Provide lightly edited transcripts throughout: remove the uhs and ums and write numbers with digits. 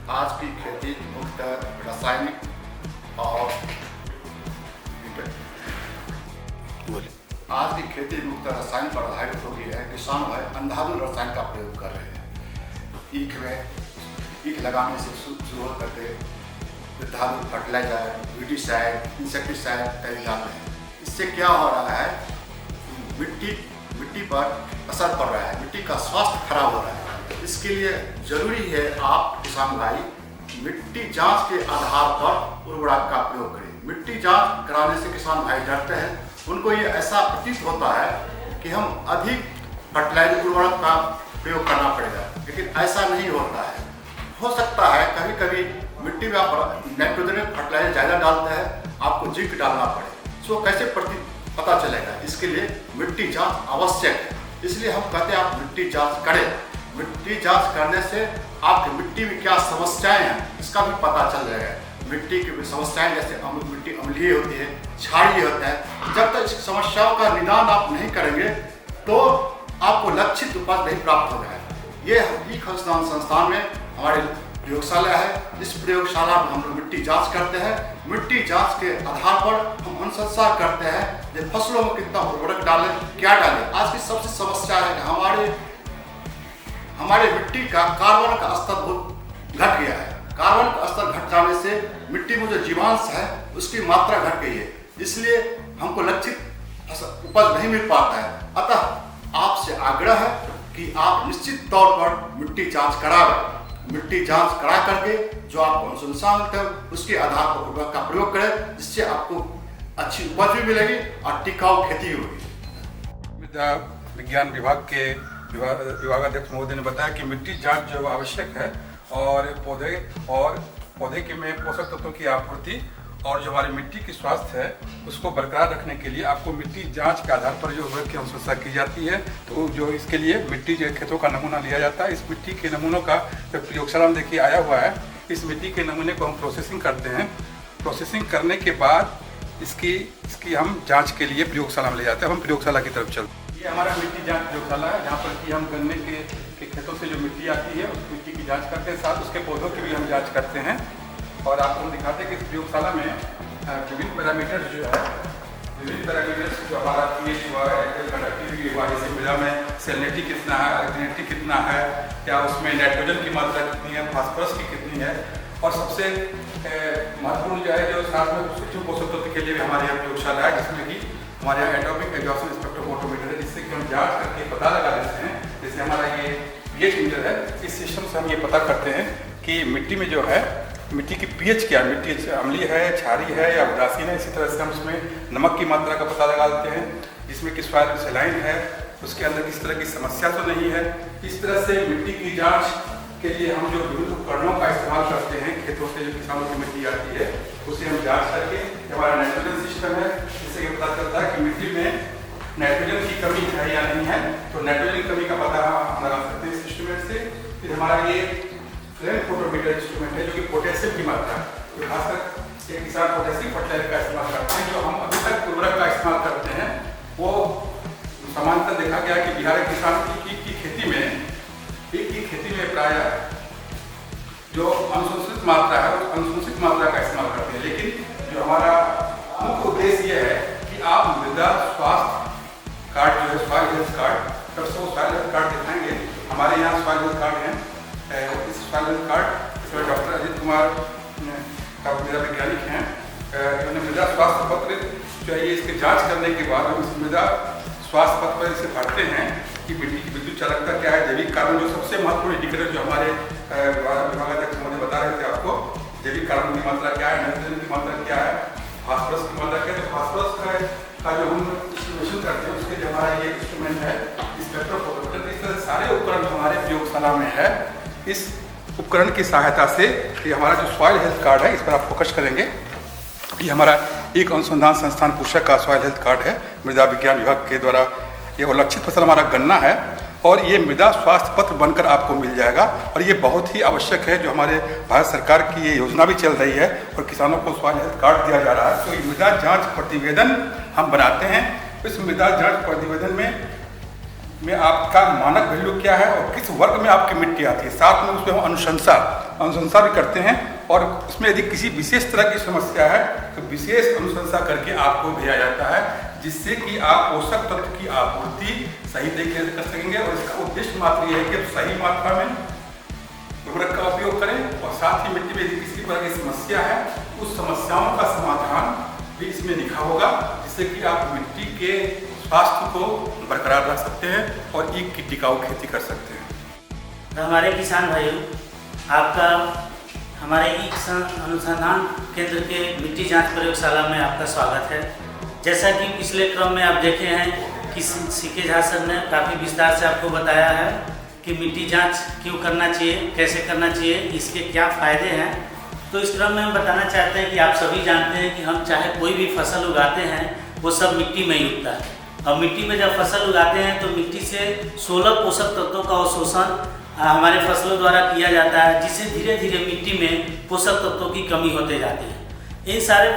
आज की खेती मुख्यतः रासायनिक और आज की खेती मुख्यतः रसायन पर आधारित हो गई है। किसान भाई अंधाधुंध रसायन का प्रयोग कर रहे हैं। ईख लगाने से शुरू करके अंधाधुंध फर्टिलाइजर, वीडिसाइड, इंसेक्टिसाइड कई डाल रहे हैं। इससे क्या हो रहा है, मिट्टी पर असर पड़ रहा है, मिट्टी का स्वास्थ्य खराब हो रहा है। इसके लिए जरूरी है आप किसान भाई मिट्टी जांच के आधार पर उर्वरक का प्रयोग करें। मिट्टी जांच कराने से किसान भाई डरते हैं, उनको ये ऐसा प्रतीत होता है कि हम अधिक फर्टिलाइजर उर्वरक का प्रयोग करना पड़ेगा, लेकिन ऐसा नहीं होता है। हो सकता है कभी कभी मिट्टी में आप नाइट्रोजन फर्टिलाइजर ज़्यादा डालते हैं, आपको जिंक डालना पड़े, सो कैसे पता चलेगा? इसके लिए मिट्टी जांच आवश्यक है। इसलिए हम कहते हैं आप मिट्टी जांच करें। मिट्टी जांच करने से आपकी मिट्टी में क्या समस्याएं हैं इसका भी पता चल जाएगा। मिट्टी की समस्याएं जैसे मिट्टी अम्लीय होती है, क्षारीय होता है, जब तक इस समस्याओं का निदान आप नहीं करेंगे तो आपको लक्षित उपज नहीं प्राप्त होगा। ये ईख अनुसंधान संस्थान में हमारी प्रयोगशाला है। इस प्रयोगशाला में हम लोग मिट्टी जांच करते हैं। मिट्टी जांच के आधार पर हम अनुशंसा करते हैं कि फसलों में कितना उर्वरक डालें, क्या डालें। आज की सबसे समस्या है कि हमारे मिट्टी का कार्बन का स्तर बहुत घट गया है। कार्बन का स्तर घट जाने से मिट्टी में जो जीवांश है उसकी मात्रा घट गई है, इसलिए हमको लक्षित उपज नहीं मिल पाता है। अतः आपसे आग्रह है कि आप निश्चित तौर पर मिट्टी जांच कराएं। मिट्टी जांच करा करके जो आपको अनुशंसा है उसके आधार पर उर्वरक का प्रयोग करें, जिससे आपको अच्छी उपज भी मिलेगी और टिकाऊ खेती होगी। मृदा विज्ञान विभाग के विभागाध्यक्ष महोदय ने बताया कि मिट्टी जांच जो आवश्यक है और पौधे के में पोषक तत्वों की आपूर्ति और जो हमारी मिट्टी की स्वास्थ्य है उसको बरकरार रखने के लिए आपको मिट्टी जांच के आधार पर जो उर्वरक की अनुशंसा की जाती है। तो जो इसके लिए मिट्टी जो खेतों का नमूना लिया जाता है, इस मिट्टी के नमूनों का जो प्रयोगशाला में देखिए आया हुआ है, इस मिट्टी के नमूने को हम प्रोसेसिंग करते हैं। प्रोसेसिंग करने के बाद इसकी हम जाँच के लिए प्रयोगशाला में ले जाते हैं। हम प्रयोगशाला की तरफ चलते हैं। ये हमारा मिट्टी जांच प्रयोगशाला है, जहाँ पर कि हम गन्ने के खेतों से जो मिट्टी आती है उस मिट्टी की जांच करते हैं, साथ उसके पौधों की भी हम जांच करते हैं। और आपको हम दिखाते हैं कि इस प्रयोगशाला में विभिन्न पैरामीटर जो हमारा पीएच हुआ है, कंडक्टिविटी हुआ, जैसे मृदा में सैलिनिटी कितना है, अल्कलिनिटी कितना है, या उसमें नाइट्रोजन की मात्रा कितनी है, फास्फोरस की कितनी है, और सबसे महत्वपूर्ण जो है जो साथ में सूक्ष्म पोषक तत्व के लिए भी हमारे यहाँ प्रयोगशाला है, जिसमें कि हमारे यहाँ एटॉमिक एग्जॉशन स्पेक्ट्रोफोटोमीटर है, जिससे कि हम जांच करके पता लगा लेते हैं। जैसे हमारा ये पीएच मीटर है, इस सिस्टम से हम ये पता करते हैं कि मिट्टी में जो है मिट्टी की पीएच क्या है, मिट्टी अम्लीय है, क्षारीय है या उदासीन है। इसी तरह से हम उसमें नमक की मात्रा का पता लगा लेते हैं, जिसमें कि सॉइल सैलाइन है, उसके अंदर किसी तरह की समस्या तो नहीं है। इस तरह से मिट्टी की जाँच के लिए हम जो विभिन्न उपकरणों का इस्तेमाल करते हैं, खेतों से जो किसानों की मिट्टी आती है उसे हम जांच करके, हमारा नाइट्रोजन सिस्टम है, जिससे ये पता चलता है कि मिट्टी में नाइट्रोजन की कमी है या नहीं है। तो नाइट्रोजन की कमी का पता हम लगा सकते हैं इस इंस्ट्रूमेंट से। फिर हमारा ये फ्लेम फोटोमीटर इंस्ट्रूमेंट है, जो कि पोटेशियम की मात्रा है, तो खासकर ये किसान पोटेशियम फर्टिलाइजर का इस्तेमाल करते हैं। जो हम अभी तक उर्वरक का इस्तेमाल करते हैं वो समांतर देखा गया कि बिहार के किसान की खेती में प्राय जो अनुशंसित मात्रा है उस अनुशंसित मात्रा का इस्तेमाल करते हैं। लेकिन जो हमारा मुख्य उद्देश्य ये है कि आप मृदा स्वास्थ्य कार्ड जो है सॉइल हेल्थ कार्ड, तब से वो सॉइल हेल्थ कार्ड दिखाएंगे। हमारे यहाँ सॉइल हेल्थ कार्ड है। इस सॉइल हेल्थ कार्ड इसमें डॉक्टर अजीत कुमार का मृदा वैज्ञानिक हैं, इन्होंने मृदा स्वास्थ्य पत्र जो है इसकी जाँच करने के बाद हम इस मृदा स्वास्थ्य पत्र पर इसे भरते हैं कि मिट्टी की विद्युत चालकता क्या है, जैविक कार्बन जो सबसे महत्वपूर्ण इंडिकेटर जो हमारे विभागाध्यक्ष महोदय बता रहे थे आपको, जैविक कार्बन की मात्रा क्या है, नाइट्रोजन की मात्रा क्या है, फास्फोरस की मात्रा क्या है। तो फास्फोरस का जो हम इंस्ट्रूमेशन करते हैं उसके लिए हमारा ये इंस्ट्रूमेंट है स्पेक्ट्रोफोटोमीटर। इस तरह सारे उपकरण हमारे प्रयोगशाला में है। इस उपकरण की सहायता से ये हमारा जो सॉइल हेल्थ कार्ड है, इस पर आप फोकस करेंगे। ये हमारा एक अनुसंधान संस्थान पूषक का सॉइल हेल्थ कार्ड है, मृदा विज्ञान विभाग के द्वारा। ये लक्षित फसल हमारा गन्ना है और ये मृदा स्वास्थ्य पत्र बनकर आपको मिल जाएगा। और ये बहुत ही आवश्यक है, जो हमारे भारत सरकार की ये योजना भी चल रही है और किसानों को सॉइल हेल्थ कार्ड दिया जा रहा है। तो ये मृदा जांच प्रतिवेदन हम बनाते हैं। इस मृदा जांच प्रतिवेदन में आपका मानक वैल्यू क्या है और किस वर्ग में आपकी मिट्टी आती है, साथ में उसमें हम अनुशंसा अनुशंसा भी करते हैं और उसमें यदि किसी विशेष तरह की समस्या है तो विशेष अनुशंसा करके आपको भेजा जाता है, जिससे कि आप पोषक तत्व की आपूर्ति सही तरीके से कर सकेंगे। और इसका उद्देश्य मात्र ये है कि आप सही मात्रा में उर्वरक का उपयोग करें और साथ ही मिट्टी में यदि किसी प्रकार की समस्या है उस समस्याओं का समाधान भी इसमें लिखा होगा, जिससे कि आप मिट्टी के स्वास्थ्य को बरकरार रख सकते हैं और ईख की टिकाऊ खेती कर सकते हैं। तो हमारे किसान भाइयों, आपका हमारे ईख अनुसंधान केंद्र के मिट्टी जांच प्रयोगशाला में आपका स्वागत है। जैसा कि पिछले क्रम में आप देखे हैं कि सीके झा सर ने काफ़ी विस्तार से आपको बताया है कि मिट्टी जांच क्यों करना चाहिए, कैसे करना चाहिए, इसके क्या फ़ायदे हैं। तो इस क्रम में हम बताना चाहते हैं कि आप सभी जानते हैं कि हम चाहे कोई भी फसल उगाते हैं वो सब मिट्टी में ही उगता है। और मिट्टी में जब फसल उगाते हैं तो मिट्टी से 16 पोषक तत्वों का अवशोषण हमारे फसलों द्वारा किया जाता है, जिससे धीरे धीरे मिट्टी में पोषक तत्वों की कमी होते जाती है। इन सारे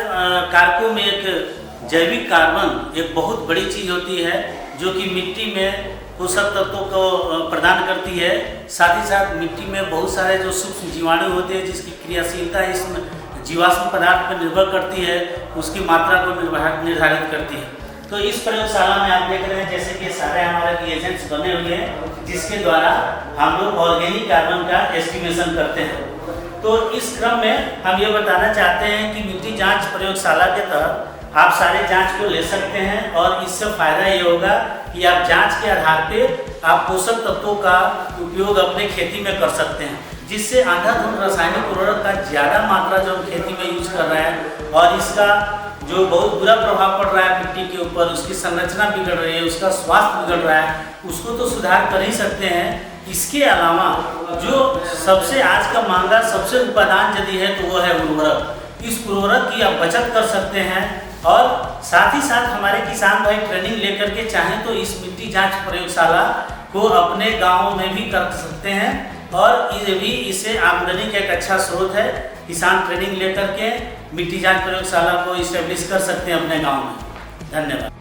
कारकों में एक जैविक कार्बन एक बहुत बड़ी चीज़ होती है जो कि मिट्टी में पोषक तत्वों को प्रदान करती है। साथ ही साथ मिट्टी में बहुत सारे जो सूक्ष्म जीवाणु होते हैं जिसकी क्रियाशीलता इसमें जीवाश्म पदार्थ पर निर्भर करती है, उसकी मात्रा को निर्धारित करती है। तो इस प्रयोगशाला में आप देख रहे हैं जैसे कि सारे हमारे रिएजेंट्स बने हुए हैं जिसके द्वारा हम लोग ऑर्गेनिक कार्बन का एस्टिमेशन करते हैं। तो इस क्रम में हम ये बताना चाहते हैं कि मिट्टी जांच प्रयोगशाला के तहत आप सारे जांच को ले सकते हैं और इससे फ़ायदा ये होगा कि आप जांच के आधार पे आप पोषक तत्वों का उपयोग अपने खेती में कर सकते हैं, जिससे अंधाधुंध रासायनिक उर्वरक का ज़्यादा मात्रा जो हम खेती में यूज कर रहे हैं और इसका जो बहुत बुरा प्रभाव पड़ रहा है मिट्टी के ऊपर, उसकी संरचना बिगड़ रही है, उसका स्वास्थ्य बिगड़ रहा है, उसको तो सुधार कर ही सकते हैं। इसके अलावा जो सबसे आज का मांगा सबसे उपादान यदि है तो वो है उर्वरक। इस उर्वरक की आप बचत कर सकते हैं और साथ ही साथ हमारे किसान भाई ट्रेनिंग लेकर के चाहें तो इस मिट्टी जांच प्रयोगशाला को अपने गाँव में भी कर सकते हैं और ये भी इससे आमदनी का एक अच्छा स्रोत है। किसान ट्रेनिंग लेकर के मिट्टी जांच प्रयोगशाला को इस्टेब्लिश कर सकते हैं अपने गांव में। धन्यवाद।